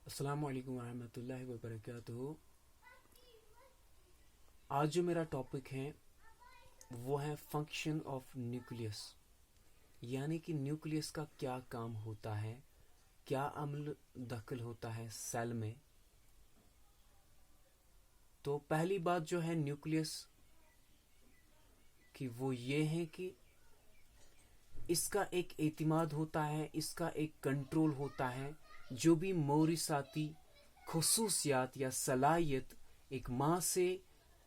अस्सलाम वालेकुम रहमतुल्लाहि व बरकातुहू। आज जो मेरा टॉपिक है वो है फंक्शन ऑफ न्यूक्लियस, यानी कि न्यूक्लियस का क्या काम होता है, क्या अमल दखल होता है सेल में। तो पहली बात जो है न्यूक्लियस की वो ये है कि इसका एक एतिमाद होता है, इसका एक कंट्रोल होता है। जो भी मौरिसाती खुसूसियात या सलाहियत एक माँ से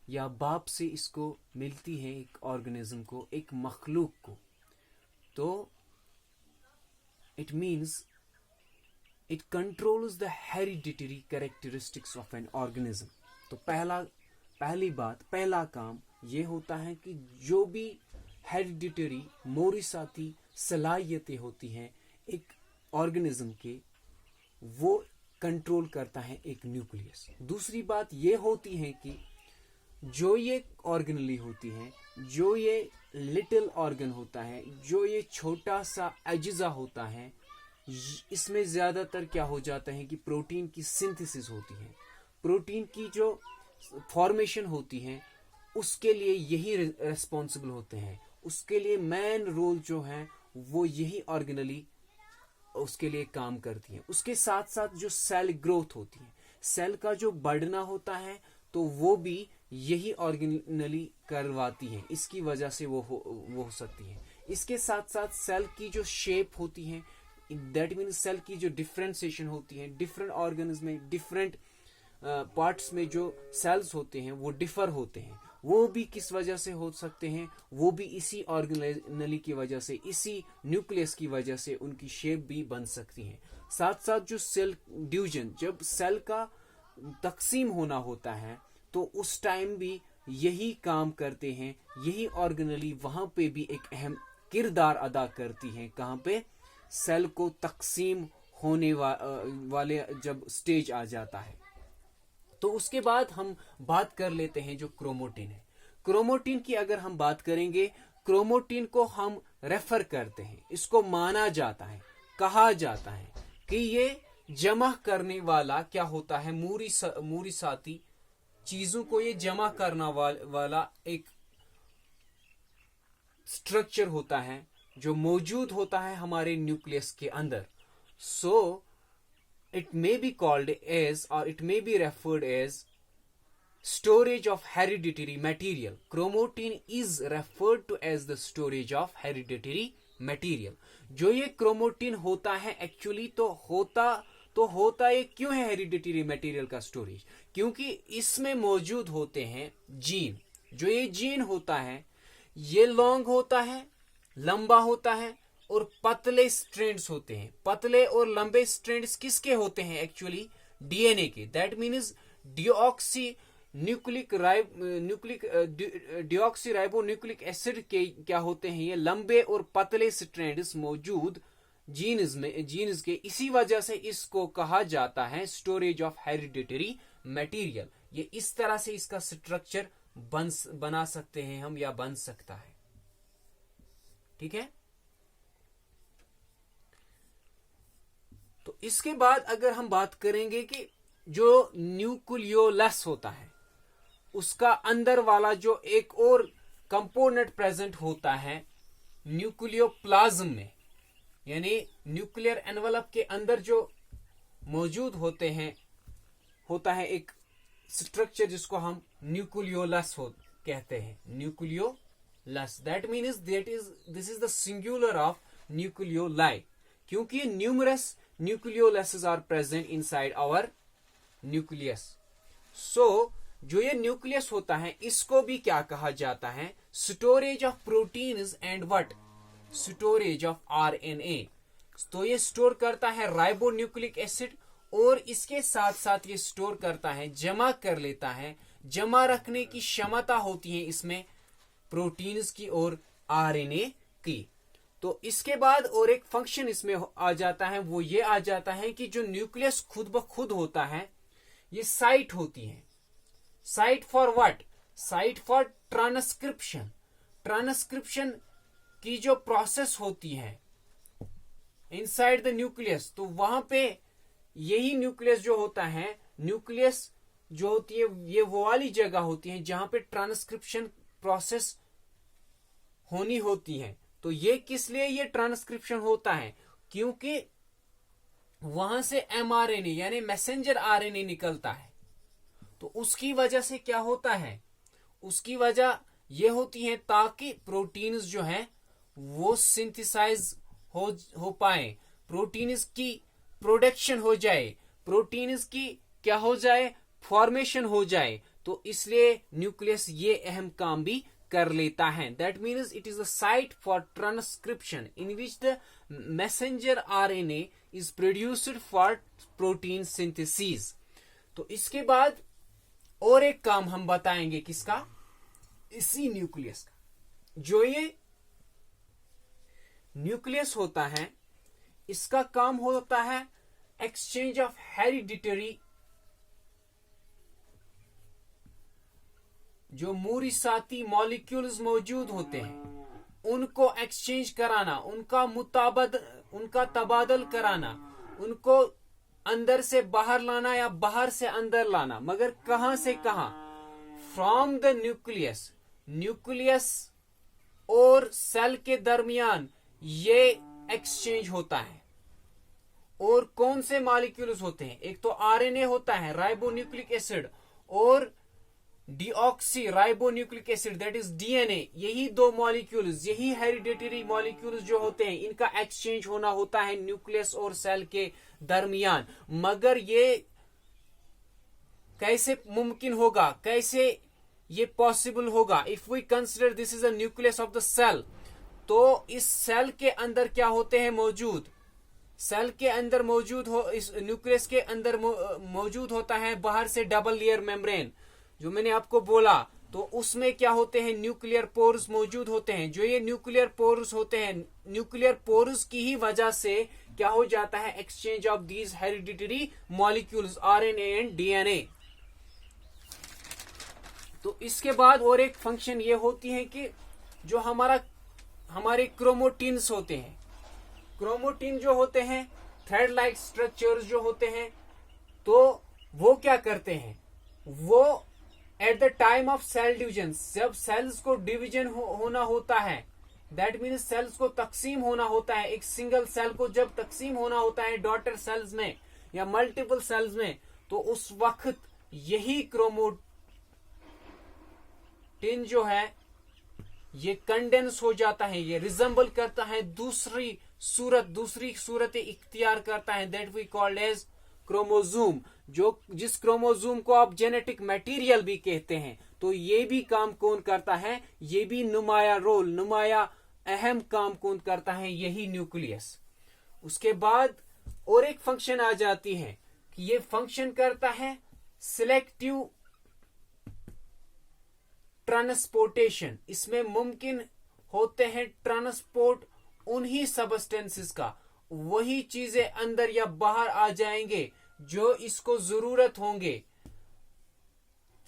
या बाप से इसको मिलती है, एक ऑर्गेनिज्म को, एक मखलूक को, तो it means it controls the hereditary characteristics of an organism. तो पहला काम ये होता है कि जो भी हेरिडिटरी मौरिसाती सलाहियतें होती हैं एक ऑर्गेनिज्म के, वो कंट्रोल करता है एक न्यूक्लियस। दूसरी बात ये होती है कि जो ये ऑर्गेनली होती है, जो ये लिटिल ऑर्गन होता है, जो ये छोटा सा अज्जा होता है, इसमें ज्यादातर क्या हो जाता है कि प्रोटीन की सिंथेसिस होती है। प्रोटीन की जो फॉर्मेशन होती है उसके लिए यही रेस्पॉन्सिबल होते हैं। उसके लिए मेन रोल जो है वो यही ऑर्गेनली उसके लिए काम करती है। उसके साथ साथ जो सेल ग्रोथ होती है, सेल का जो बढ़ना होता है, तो वो भी यही ऑर्गेनली करवाती है। इसकी वजह से वो हो सकती है। इसके साथ साथ सेल की जो शेप होती है, दैट मीन्स सेल की जो डिफरेंशिएशन होती है, डिफरेंट ऑर्गन्स में डिफरेंट पार्ट्स में जो सेल्स होते हैं वो डिफर होते हैं। वो भी किस वजह से हो सकते हैं? वो भी इसी ऑर्गेनली की वजह से, इसी न्यूक्लियस की वजह से उनकी शेप भी बन सकती है। साथ साथ जो सेल डिवीजन, जब सेल का तकसीम होना होता है तो उस टाइम भी यही काम करते हैं, यही ऑर्गेनली वहां पे भी एक अहम किरदार अदा करती है। कहां पे? सेल को तकसीम होने वाले जब स्टेज आ जाता है। तो उसके बाद हम बात कर लेते हैं जो क्रोमोटिन है। क्रोमोटिन की अगर हम बात करेंगे, क्रोमोटिन को हम रेफर करते हैं, इसको माना जाता है, कहा जाता है कि ये जमा करने वाला क्या होता है, मूरिसाती चीजों को ये जमा करना वाला एक स्ट्रक्चर होता है जो मौजूद होता है हमारे न्यूक्लियस के अंदर। सो it may be called as, or it may be referred as, storage of hereditary material. Chromatin is referred to as the storage of hereditary material. जो ये क्रोमोटिन होता है एक्चुअली तो होता ये क्यों है हेरिडिटरी मटेरियल का स्टोरेज? क्योंकि इसमें मौजूद होते हैं जीन। जो ये जीन होता है ये लॉन्ग होता है, लंबा होता है और पतले स्ट्रैंड्स होते हैं। पतले और लंबे स्ट्रैंड्स किसके होते हैं? एक्चुअली डीएनए के। दैट मीन्स डिऑक्सीराइबोन्यूक्लिक एसिड के क्या होते हैं? ये लंबे और पतले स्ट्रैंड्स मौजूद जीन्स के। इसी वजह से इसको कहा जाता है स्टोरेज ऑफ हेरिडिटरी मटेरियल। ये इस तरह से इसका स्ट्रक्चर बना सकते हैं हम, या बन सकता है। ठीक है। तो इसके बाद अगर हम बात करेंगे कि जो न्यूक्लियोलस होता है उसका अंदर वाला जो एक और कंपोनेंट प्रेजेंट होता है न्यूक्लियोप्लाज्म में, यानी न्यूक्लियर एनवलप के अंदर जो मौजूद होता है एक स्ट्रक्चर जिसको हम न्यूक्लियोलस कहते हैं। Nucleolus, that means this is the singular of nucleoli, क्योंकि numerous nucleoluses are present inside our nucleus. So जो ये न्यूक्लियस होता है इसको भी क्या कहा जाता है? Storage of proteins and what? Storage of RNA. तो ये स्टोर करता है राइबोन्यूक्लिक एसिड, और इसके साथ साथ ये स्टोर करता है, जमा कर लेता है। जमा रखने की क्षमता होती है इसमें प्रोटीन्स की और आरएनए की। तो इसके बाद और एक फंक्शन इसमें आ जाता है, वो ये आ जाता है कि जो न्यूक्लियस खुद ब खुद होता है ये साइट होती है। Site for what? Site for transcription. Transcription की जो प्रोसेस होती है इनसाइड द न्यूक्लियस, तो वहां पे यही न्यूक्लियस जो होता है, न्यूक्लियस जो होती है ये वो वाली जगह होती है जहां पे ट्रांसक्रिप्शन प्रोसेस होनी होती है। तो ये किस लिए ये ट्रांसक्रिप्शन होता है? क्योंकि वहां से एमआरएनए यानी मैसेंजर आरएनए निकलता है। तो उसकी वजह से क्या होता है, उसकी वजह ये होती है ताकि प्रोटीन्स जो है वो सिंथेसाइज हो पाए, प्रोटीन्स की प्रोडक्शन हो जाए, प्रोटीन्स की क्या हो जाए, फॉर्मेशन हो जाए। तो इसलिए न्यूक्लियस ये अहम काम भी कर लेता है। That means it is a site for transcription in which the messenger RNA is produced for protein synthesis. तो इसके बाद और एक काम हम बताएंगे किसका, इसी न्यूक्लियस का। जो ये न्यूक्लियस होता है इसका काम होता है एक्सचेंज ऑफ हेरिडिटरी, जो मूरिसाती मॉलिक्यूल्स मौजूद होते हैं उनको एक्सचेंज कराना, उनका तबादल कराना, उनको अंदर से बाहर लाना या बाहर से अंदर लाना। मगर कहां से कहां? From the nucleus. न्यूक्लियस और सेल के दरमियान ये एक्सचेंज होता है। और कौन से मॉलिक्यूल्स होते हैं? एक तो आरएनए होता है, राइबोन्यूक्लिक एसिड, और deoxy ribonucleic acid that is DNA. यही दो मॉलिक्यूल्स, यही हेरिडिटरी मॉलिक्यूल्स जो होते हैं इनका एक्सचेंज होना होता है न्यूक्लियस और सेल के दरमियान। मगर ये कैसे मुमकिन होगा, कैसे ये पॉसिबल होगा? If we consider this is a nucleus of the cell, तो इस सेल के अंदर क्या होते हैं मौजूद? सेल के अंदर मौजूद हो, इस न्यूक्लियस के अंदर मौजूद होता है बाहर से डबल लेयर मेम्ब्रेन, जो मैंने आपको बोला। तो उसमें क्या होते हैं? न्यूक्लियर पोर्स मौजूद होते हैं। जो ये न्यूक्लियर पोर्स होते हैं, न्यूक्लियर पोर्स की ही वजह से क्या हो जाता है? Exchange of these hereditary molecules RNA and DNA. तो इसके बाद और एक फंक्शन ये होती है कि जो हमारे क्रोमोटिन्स होते हैं, क्रोमोटिन जो होते हैं, थ्रेड लाइक स्ट्रक्चर्स जो होते हैं, तो वो क्या करते हैं? वो at the time of cell division, जब सेल्स को डिवीजन होना होता है, दैट मीन्स सेल्स को तकसीम होना होता है, एक सिंगल सेल को जब तकसीम होना होता है डॉटर सेल्स में या मल्टीपल सेल्स में, तो उस वक्त यही क्रोमोटिन जो है ये कंडेंस हो जाता है, ये रिजेंबल करता है दूसरी सूरत इख्तियार करता है, that we called as chromosome. जिस क्रोमोजोम को आप जेनेटिक मटेरियल भी कहते हैं। तो ये भी काम कौन करता है? ये भी नुमाया अहम काम कौन करता है? यही न्यूक्लियस। उसके बाद और एक फंक्शन आ जाती है कि ये फंक्शन करता है सिलेक्टिव ट्रांसपोर्टेशन। इसमें मुमकिन होते हैं ट्रांसपोर्ट उन्हीं सबस्टेंसेस का, वही चीजें अंदर या बाहर आ जाएंगे जो इसको जरूरत होंगे।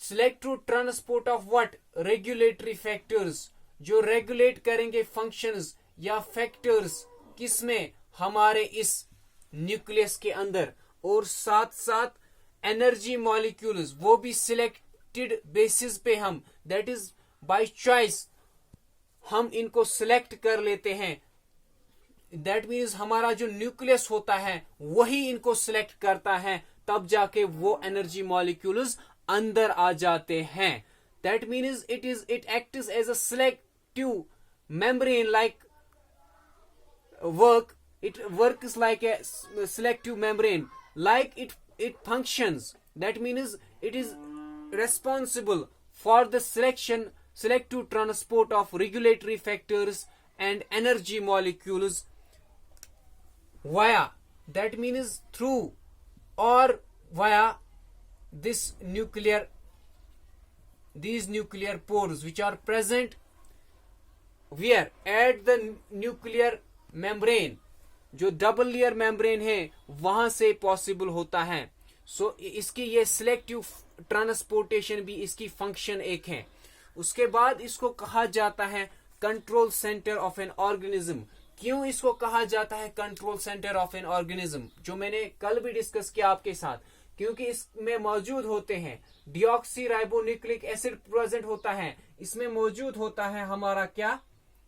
Selective transport of what? Regulatory factors, जो रेगुलेट करेंगे फंक्शंस या फैक्टर्स किसमें? हमारे इस न्यूक्लियस के अंदर। और साथ साथ एनर्जी मॉलिक्यूल्स, वो भी सिलेक्टेड बेसिस पे हम, दैट इज बाय चॉइस, हम इनको सिलेक्ट कर लेते हैं। दैट मीन्स हमारा जो न्यूक्लियस होता है वही इनको सिलेक्ट करता है, तब जाके वो एनर्जी मॉलिक्यूल्स अंदर आ जाते हैं। That means it acts as a selective membrane like work, it works like a selective membrane, like it functions. That means it is responsible for the selective transport of regulatory factors and energy molecules via, that means through or via these nuclear pores which are present where? At the nuclear membrane, जो double layer membrane है वहां से possible होता है। सो इसकी ये selective transportation भी इसकी फंक्शन एक है। उसके बाद इसको कहा जाता है control centre of an organism, क्यों इसको कहा जाता है control centre of an organism, जो मैंने कल भी डिस्कस किया आपके साथ, क्योंकि इसमें मौजूद होते हैं डिऑक्सी राइबोन्यूक्लिक एसिड प्रेजेंट होता है, इसमें मौजूद होता है हमारा क्या,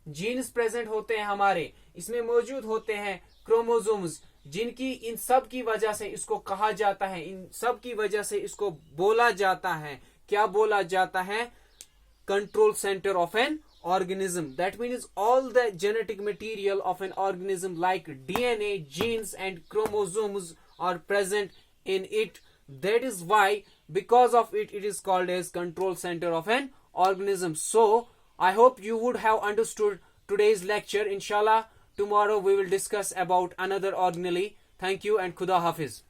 जीन्स प्रेजेंट होते हैं हमारे, इसमें मौजूद होते हैं क्रोमोसोम्स, जिनकी इन सब की वजह से इसको कहा जाता है, इन सब की वजह से इसको बोला जाता है, क्या बोला जाता है, control centre of an organism. That means all the genetic material of an organism like DNA, genes and chromosomes are present in it. That is why because of it it is called as control center of an organism. So I hope you would have understood today's lecture. Inshallah tomorrow we will discuss about another organelle. Thank you and Khuda Hafiz.